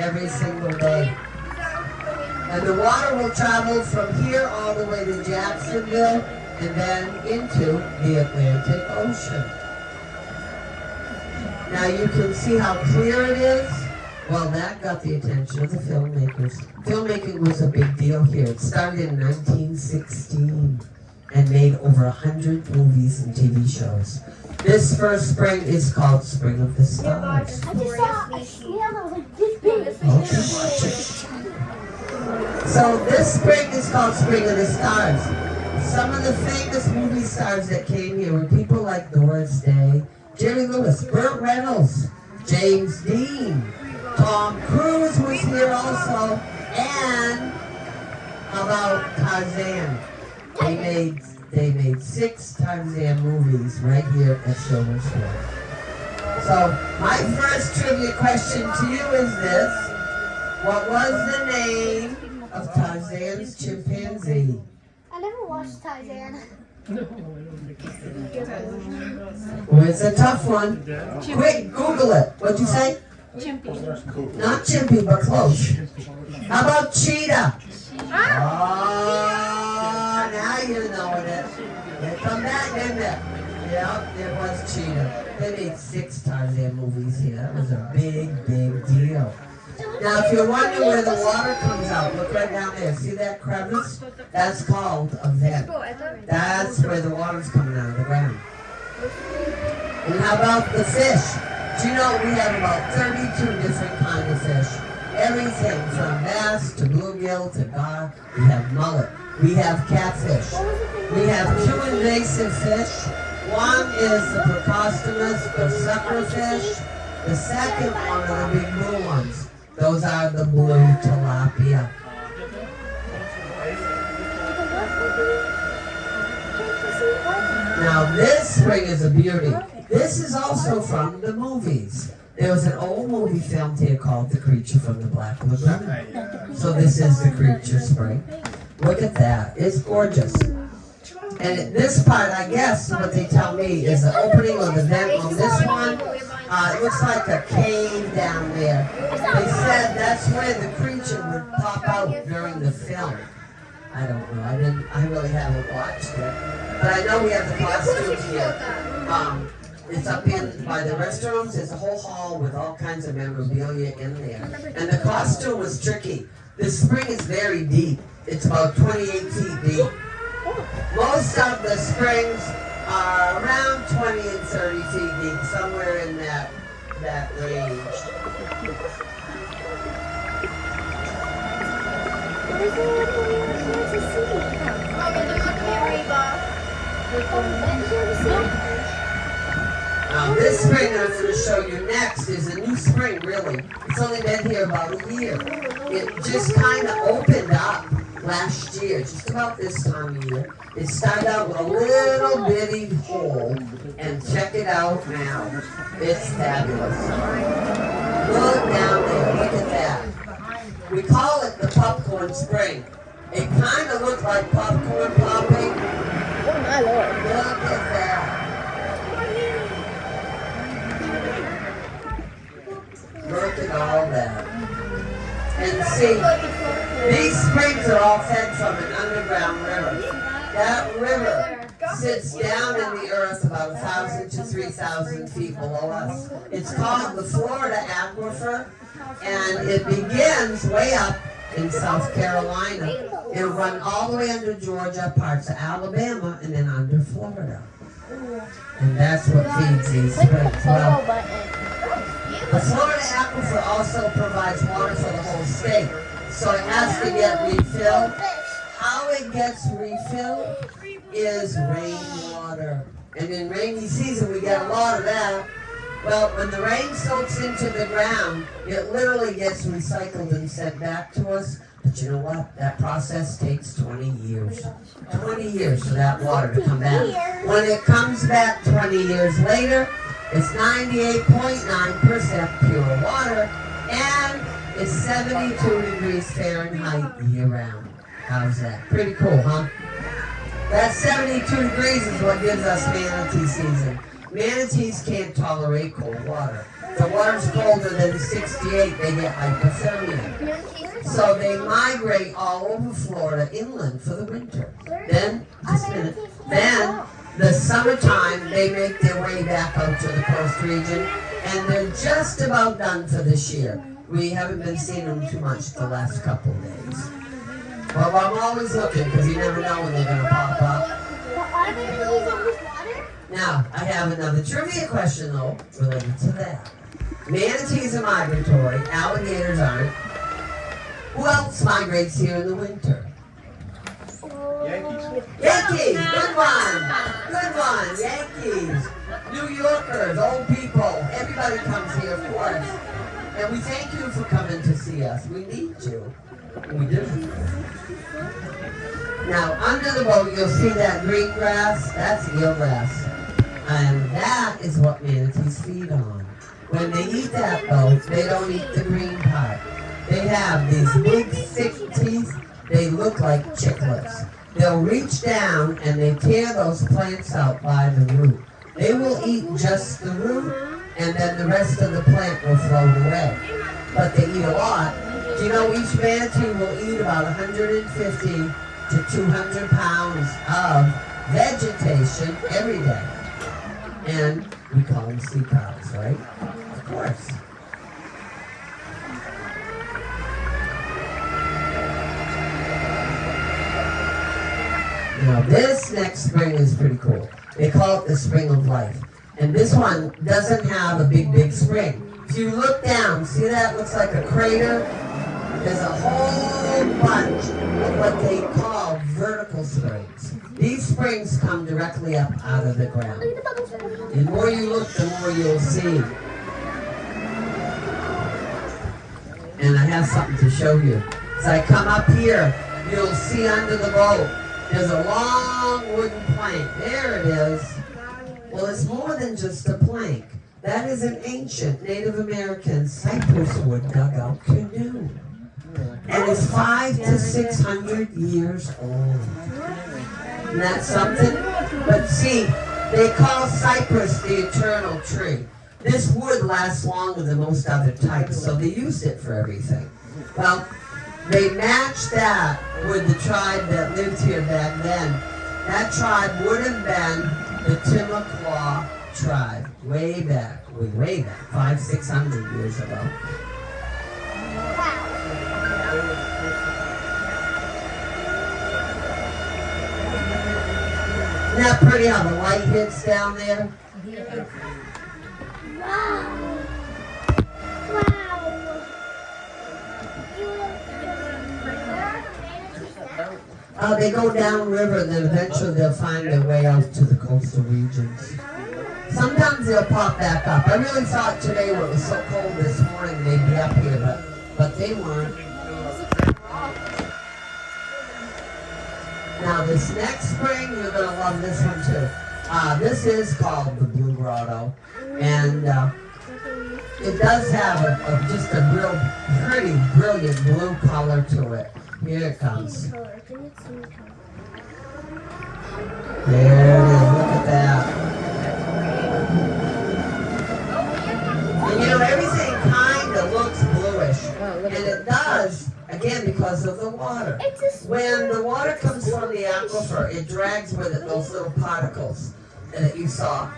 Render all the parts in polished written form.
every single day. And the water will travel from here all the way to Jacksonville and then into the Atlantic Ocean. Now you can see how clear it is. Well, that got the attention of the filmmakers. Filmmaking was a big deal here. It started in 1916 and made over 100 movies and TV shows. This first spring is called Spring of the Stars. I just saw a snail that was like this big. Okay, watch it. So this spring is called Spring of the Stars. Some of the famous movie stars that came here were people like Doris Day, Jerry Lewis, Burt Reynolds, James Dean, Tom Cruise was here also, and how about Tarzan? They made 6 Tarzan movies right here at Silver Spring. So my first trivia question to you is this. What was the name of Tarzan's chimpanzee? I never watched Tarzan. Well, it's a tough one. Quick, Google it. What'd you say? Chimpy. Not chimpy, but close. How about cheetah? Oh, now you're knowing it. It come back, didn't it? Yep, it was cheetah. They made 6 Tarzan movies here. That was a big, big deal. Now, if you're wondering where the water comes out, look right down there. See that crevice? That's called a vent. That's where the water's coming out of the ground. And how about the fish? Do you know we have about 32 different kinds of fish? Everything from bass to bluegill to gar. We have mullet. We have catfish. We have 2 invasive fish. One is the Procostinus, the suckerfish. The second one are the big blue ones. Those are the blue tilapia. Now this spring is a beauty. This is also from the movies. There was an old movie filmed here called The Creature from the Black Lagoon. So this is the Creature Spring. Look at that. It's gorgeous. And this part, I guess, what they tell me is the opening of the vent on this one. It looks like a cave down there. They said that's where the creature would pop out during the film. I don't know. I really haven't watched it. But I know we have the costumes here. It's up in by the restrooms. There's a whole hall with all kinds of memorabilia in there. And the costume was tricky. The spring is very deep. It's about 28 feet deep. Most of the springs are around 20 and 30 feet deep, somewhere in that range. Now this spring I'm going to show you next is a new spring, really. It's only been here about a year. It just kind of opened up last year, just about this time of year. It started out with a little bitty hole, and check it out now. It's fabulous. Look down there, look at that. We call it the popcorn spring. It kind of looked like popcorn popping. Oh my lord. Look at that. Look at all that. And see, these springs are all fed from an underground river. That river sits down in the earth about 1,000 to 3,000 feet below us. It's called the Florida Aquifer, and it begins way up in South Carolina. It'll run all the way under Georgia, parts of Alabama, and then under Florida. And that's what feeds these springs. Well, the Florida Aquifer also provides water for the whole state, so it has to get refilled. How it gets refilled is rainwater. And in rainy season, we get a lot of that. Well, when the rain soaks into the ground, it literally gets recycled and sent back to us. But you know what? That process takes 20 years. 20 years for that water to come back. When it comes back 20 years later, it's 98.9% pure water, and it's 72 degrees Fahrenheit year-round. How's that? Pretty cool, huh? That 72 degrees is what gives us manatee season. Manatees can't tolerate cold water. If the water's colder than 68, they get hypothermia. So they migrate all over Florida inland for the winter. Then, just a minute, then the summertime, they make their way back out to the coast region, and they're just about done for this year. We haven't been seeing them too much the last couple of days. Well, I'm always looking, because you never know when they're going to pop up. Now, I have another trivia question, though, related to that. Manatees are migratory, alligators aren't. Who else migrates here in the winter? Yankees. Yankees! Good one! Good one! Yankees! New Yorkers, old people, everybody comes here, of course. And we thank you for coming to see us. We need you. We do. Now, under the boat, you'll see that green grass. That's eelgrass. And that is what manatees feed on. When they eat that, though, they don't eat the green part. They have these big, thick teeth. They look like chiclets. They'll reach down and they tear those plants out by the root. They will eat just the root, and then the rest of the plant will float away. But they eat a lot. Do you know each manatee will eat about 150 to 200 pounds of vegetation every day? And we call them sea cows, right? Of course. Now this next spring is pretty cool. They call it the Spring of Life. And this one doesn't have a big spring. If you look down, see that looks like a crater? There's a whole bunch of what they call vertical springs. These springs come directly up out of the ground. The more you look, the more you'll see. And I have something to show you. As I come up here, you'll see under the boat, there's a long wooden plank. There it is. Well, it's more than just a plank. That is an ancient Native American cypress wood dugout canoe. And it's 500 to 600 years old. Isn't that something? But see, they call cypress the eternal tree. This wood lasts longer than most other types, so they used it for everything. Well, they matched that with the tribe that lived here back then. That tribe would have been the Timucua tribe, way back, 500-600 years ago. Isn't that pretty how the light hits down there? Wow. They go downriver and then eventually they'll find their way out to the coastal regions. Sometimes they'll pop back up. I really thought today when it was so cold this morning they'd be up here, but they weren't. Now this next spring, you're going to love this one too. This is called the Blue Grotto, and it does have just a real pretty, brilliant blue color to it. Here it comes. There it is, look at that. And you know, everything kind of looks bluish, and it does, again, because of the water. When the water comes from the aquifer, it drags with it those little particles that you saw.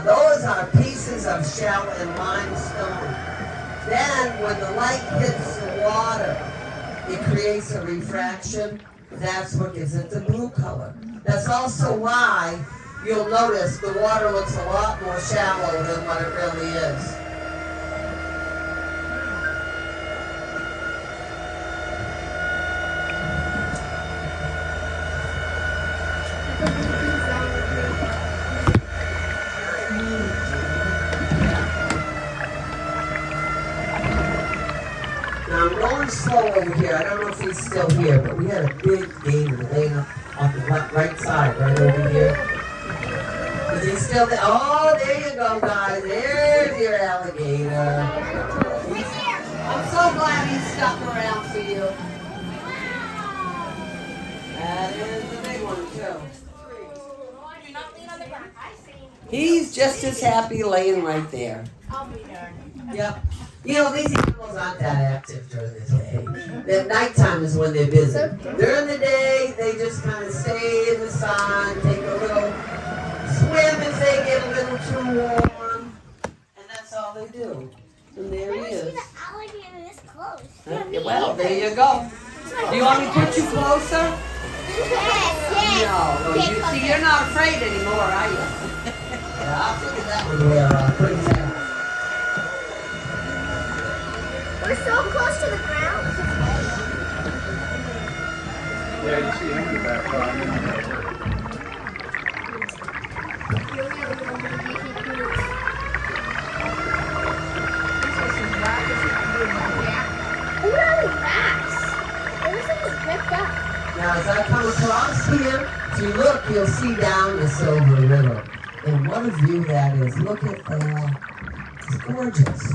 Those are pieces of shell and limestone. Then, when the light hits the water, it creates a refraction. That's what gives it the blue color. That's also why you'll notice the water looks a lot more shallow than what it really is. Slow over here. I don't know if he's still here, but we had a big gator laying up on the right side, right over here. Is he still there? Oh, there you go, guys. There's your alligator. I'm so glad he stuck around for you. That is the big one, too. Do not lean on the ground. I see. He's just as happy laying right there. I'll be there. Yep. You know, these animals aren't that active during the day. At nighttime is when they're busy. During the day, they just kind of stay in the sun, take a little swim if they get a little too warm, and that's all they do. And there he I see is. the alligator this close. Well, there you go. Do you want me to put you closer? Yes. No, you see, you're not afraid anymore, are you? Yeah, I figured that was where Prince at. We're so close to the ground. Yeah, you see him in the back. Look at all the rats. Everything is ripped up. Now, as I come across here, if you look, you'll see down the Silver River. And what a view that is. Look at that. It's gorgeous.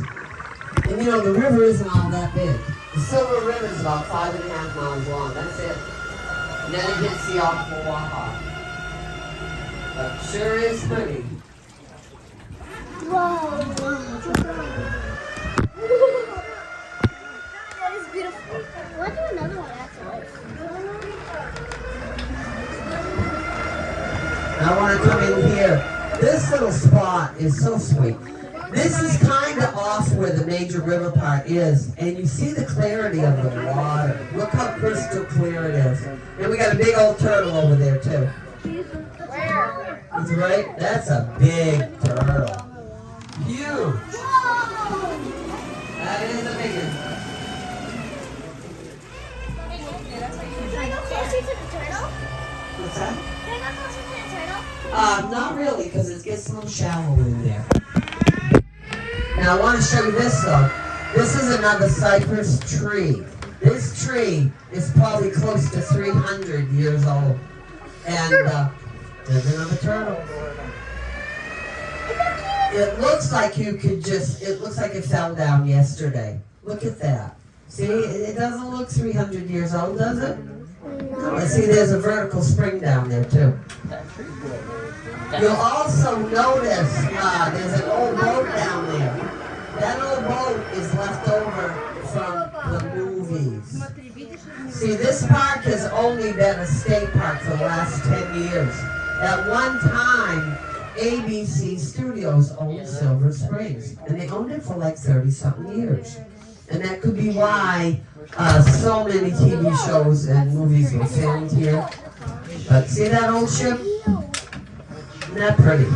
And you know, the river isn't all that big. The Silver River is about 5.5 miles long. That's it. And then it hits the Ocklawaha. But sure is pretty. Whoa. That is beautiful. Let's do another one afterwards. I want to come in here. This little spot is so sweet. This is kind of off where the major river part is, and you see the clarity of the water. Look how crystal clear it is. And we got a big old turtle over there too. Where? That's right. That's a big turtle. Huge. That is a big one. Can I go closer to the turtle? What's that? Can I go closer to the turtle? Not really, because it gets a little shallow in there. Now I want to show you this though. This is another cypress tree. This tree is probably close to 300 years old. And there's another turtle. It looks like you could it looks like it fell down yesterday. Look at that. See, it doesn't look 300 years old, does it? No. And see, there's a vertical spring down there too. You'll also notice there's an old boat down there. That old boat is left over from the movies. See, this park has only been a state park for the last 10 years. At one time, ABC Studios owned Silver Springs, and they owned it for like 30-something years. And that could be why so many TV shows and movies were filmed here. But see that old ship? Isn't that pretty?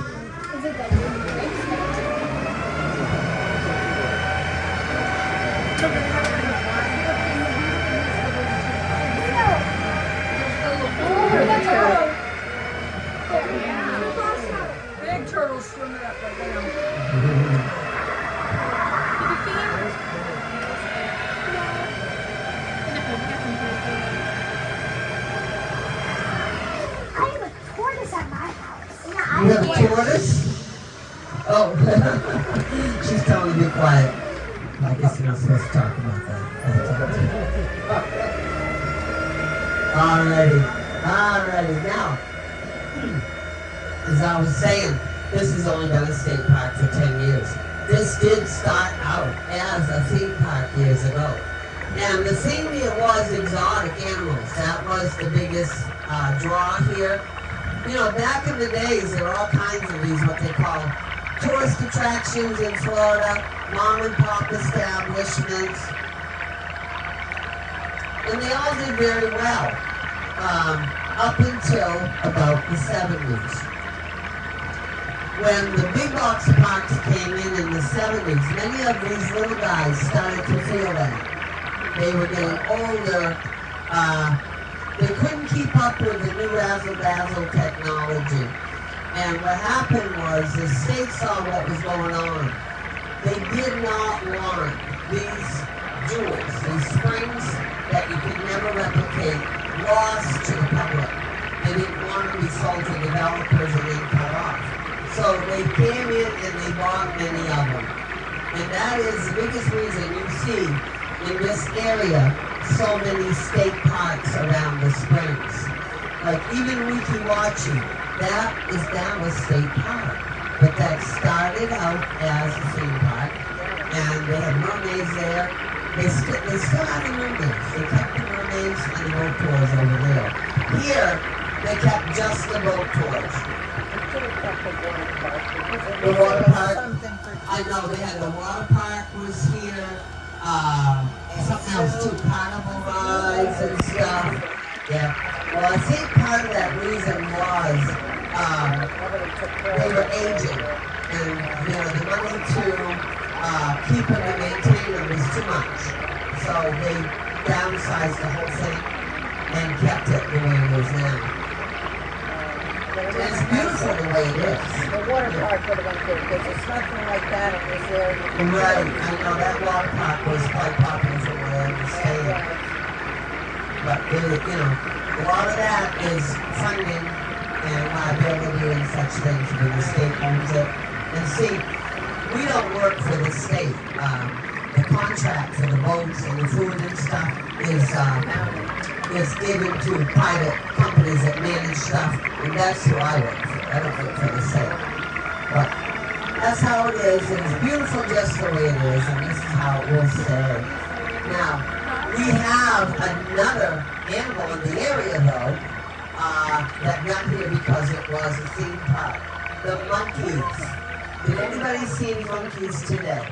Big turtles swimming up right now. I have a tortoise at my house. Yeah, I You have a tortoise? Oh, she's telling me to be quiet. I guess you're not supposed to talk about that. Alrighty. Now, as I was saying, this has only been a state park for 10 years. This did start out as a theme park years ago. And the theme here was exotic animals. That was the biggest draw here. You know, back in the days, there were all kinds of these, what they call tourist attractions in Florida, mom and pop establishments. And they all did very well, up until about the 70s. When the big box parks came in the 70s, many of these little guys started to feel that. They were getting older. They couldn't keep up with the new razzle-dazzle technology. And what happened was the state saw what was going on. They did not want these jewels, these springs that you could never replicate, lost to the public. They didn't want to be sold to developers and then cut off. So they came in and they bought many of them. And that is the biggest reason you see in this area so many state parks around the springs. Like even Weeki Wachee, that is now a state park. but that started out as a theme park, and they had mermaids there. They still have the mermaids. They kept the mermaids and the boat tours over there. Here, they kept just the boat tours. The water park. I know they had the water park was here. Something else too, carnival rides and stuff. Yeah. Well, I think part of that reason was they were aging, and the money to keep them and maintain them was too much. So they downsized the whole thing and kept it the way it is now. It's beautiful the way it is. The water park would have been good because there's nothing like that in this area. Right, I know that water park was quite popular from what I understand. But a lot of that is funding and liability and such things when the state owns it. And see, we don't work for the state. The contract for the boats and the food and stuff is given to private companies that manage stuff, and that's who I work for. I don't work for the state. But that's how it is, and it's beautiful just the way it is, and this is how it will stay. Now, we have another animal in the area, though, that got here because it was a theme park. The monkeys. Did anybody see any monkeys today?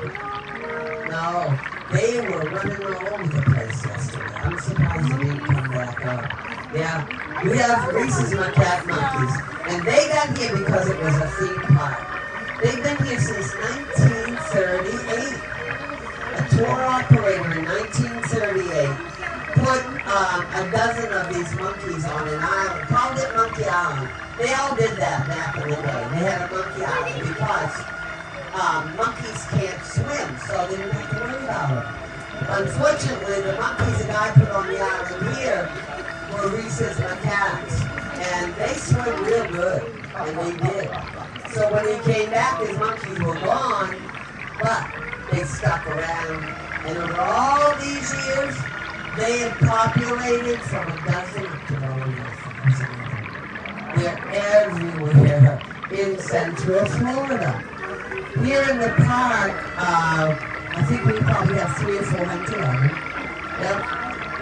No. They were running all over the place yesterday. I'm surprised they didn't come back up. Yeah, we have Reese's macaque monkeys, and they got here because it was a theme park. They've been here since 1938. A tour operator in 1938 put a dozen of these monkeys on an island, called it Monkey Island. They all did that back in the day. They had a Monkey Island because monkeys can't swim, so they didn't have to worry about it. Unfortunately, the monkeys that I put on the island here were Reese's macaques, and they swim real good, and they did. So when he came back, his monkeys were gone, but they stuck around. And over all these years, they had populated from a dozen to over 1,000. They're everywhere in Central Florida. Here in the park, I think we probably have 300 or 400 of them. Yep.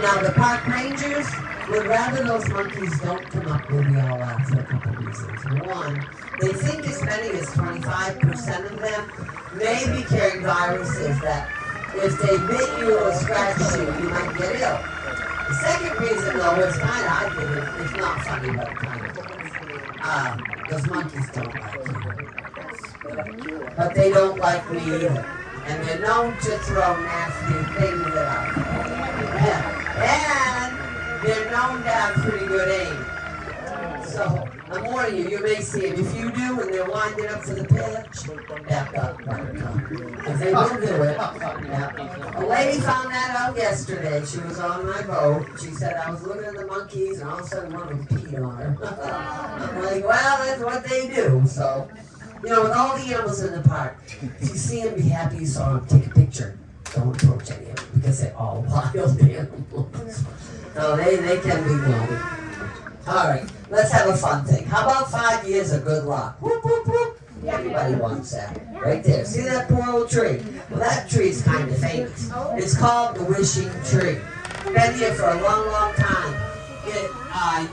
Now the park rangers would rather those monkeys don't come up where we all are for a couple of reasons. One, they think as many as 25% of them may be carrying viruses that if they bit you or scratch you, you might get ill. The second reason, though, is kind of, I think it's not funny, but kind of, those monkeys don't like you. But they don't like me either. And they're known to throw nasty things at us. Yeah. And they're known to have pretty good aim. So, I'm warning you, you may see it. If you do, and they're winding up for the pitch, back up. Because they will do it. Yeah. A lady found that out yesterday. She was on my boat. She said, I was looking at the monkeys, and all of a sudden one of them peed on her. I'm like, well, that's what they do. So, with all the animals in the park, if you see them, be happy you saw them, take a picture. Don't approach any of them, because they're all wild animals. So they can be naughty. All right, let's have a fun thing. How about 5 years of good luck? Whoop, whoop, whoop. Everybody wants that. Right there. See that poor old tree? Well, that tree's kind of famous. It's called the wishing tree. Been here for a long, long time. It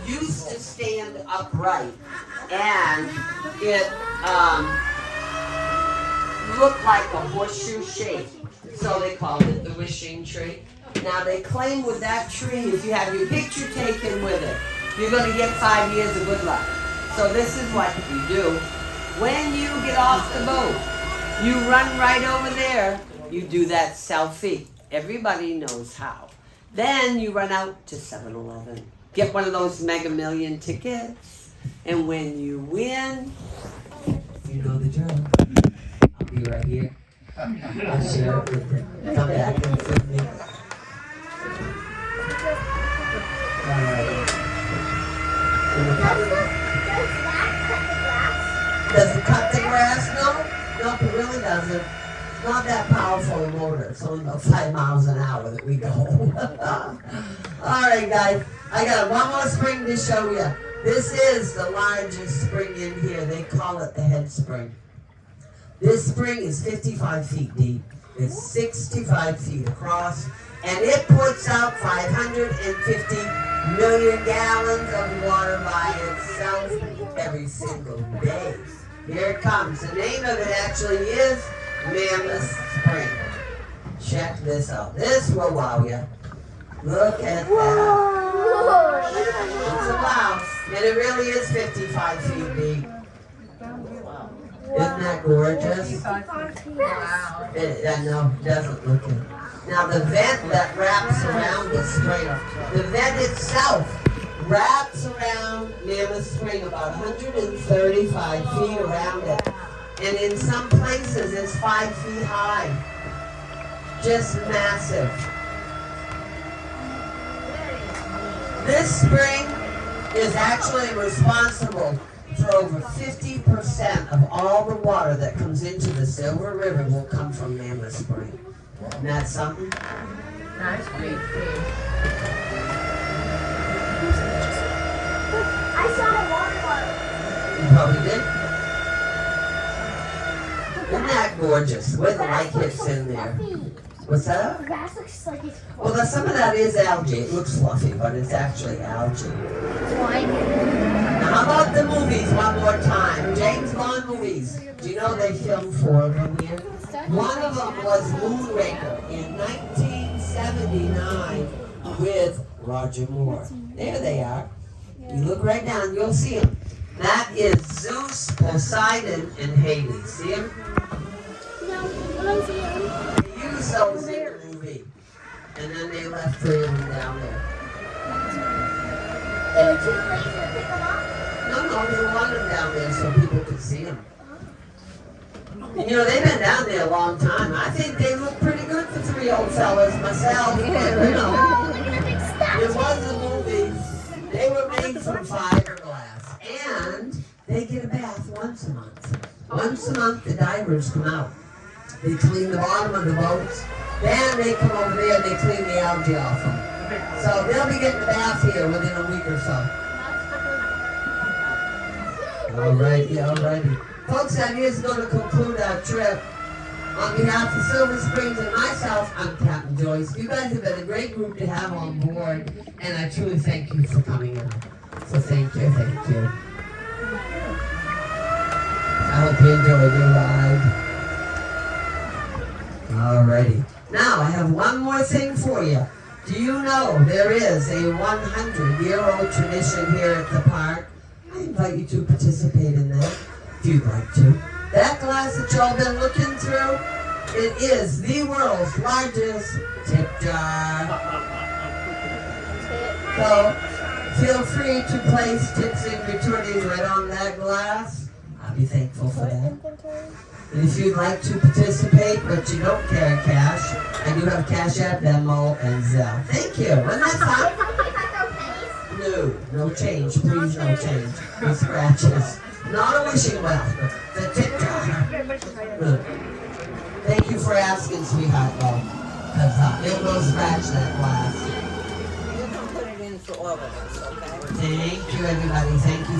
used to stand upright, and it looked like a horseshoe shape. So they called it the wishing tree. Now they claim with that tree, if you have your picture taken with it, you're going to get 5 years of good luck. So this is what you do. When you get off the boat, you run right over there. You do that selfie. Everybody knows how. Then you run out to 7-Eleven. Get one of those Mega Million tickets. And when you win, you know the drill. I'll be right here. I'll share it with you. Come back and feed me. All right. Does it cut the grass? No, it really doesn't. It's not that powerful a motor. It's only about 5 miles an hour that we go. All right, guys. I got one more spring to show you. This is the largest spring in here. They call it the head spring. This spring is 55 feet deep. It's 65 feet across, and it puts out 550 million gallons of water by itself every single day. Here it comes. The name of it actually is Mammoth Spring. Check this out. This will wow you. Look at that. It's a wow. And it really is 55 feet deep. Isn't that gorgeous? Wow. I know, it doesn't look it. Now the vent that wraps around the spring, the vent itself wraps around Mammoth Spring about 135 feet around it. And in some places it's 5 feet high. Just massive. This spring is actually responsible for over 50% of all the water that comes into the Silver River will come from Mammoth Spring. Isn't that something? Nice big fish. I saw a water bottle. You probably did. Isn't that gorgeous? With the light hits in there. What's that? The grass looks like it's Well, some of that is algae. It looks fluffy, but it's actually algae. slimy. Now, how about the movies one more time? James Bond movies. Do you know they filmed 4 of them here? One of them was Moonraker in 1979 with Roger Moore. There they are. You look right down, you'll see them. That is Zeus, Poseidon, and Hades. See them? No, I don't see it. They used those in the movie. And then they left 3 of them down there. They were too lazy to pick them up. No, they wanted them down there so people could see them. And, you know, they've been down there a long time. I think they look pretty good for 3 old fellas myself. But, you know, Oh, look at the big statue. it was a movie. They were made from fiberglass. And they get a bath once a month. Once a month, the divers come out. They clean the bottom of the boats. Then they come over there and they clean the algae off them. So they'll be getting a bath here within a week or so. Alrighty. Folks, that is going to conclude our trip. On behalf of Silver Springs and myself, I'm Captain Joyce. You guys have been a great group to have on board, and I truly thank you for coming out. So thank you. I hope you enjoyed your ride. Alrighty. Now, I have one more thing for you. Do you know there is a 100-year-old tradition here at the park? I invite you to participate in that, if you'd like to. That glass that y'all been looking through, it is the world's largest tip jar. So, feel free to place tips and gratuities right on that glass. I'll be thankful for that. And if you'd like to participate, but you don't carry cash, I do have Cash App, Venmo, and Zelle. Thank you. Wasn't that fun? No change. Please, no change. No scratches. Not a wishing well. The tip jar. Good. Thank you for asking, sweetheart, though. Because it will scratch that glass. You can put it in for all of us, okay? Thank you, everybody. Thank you.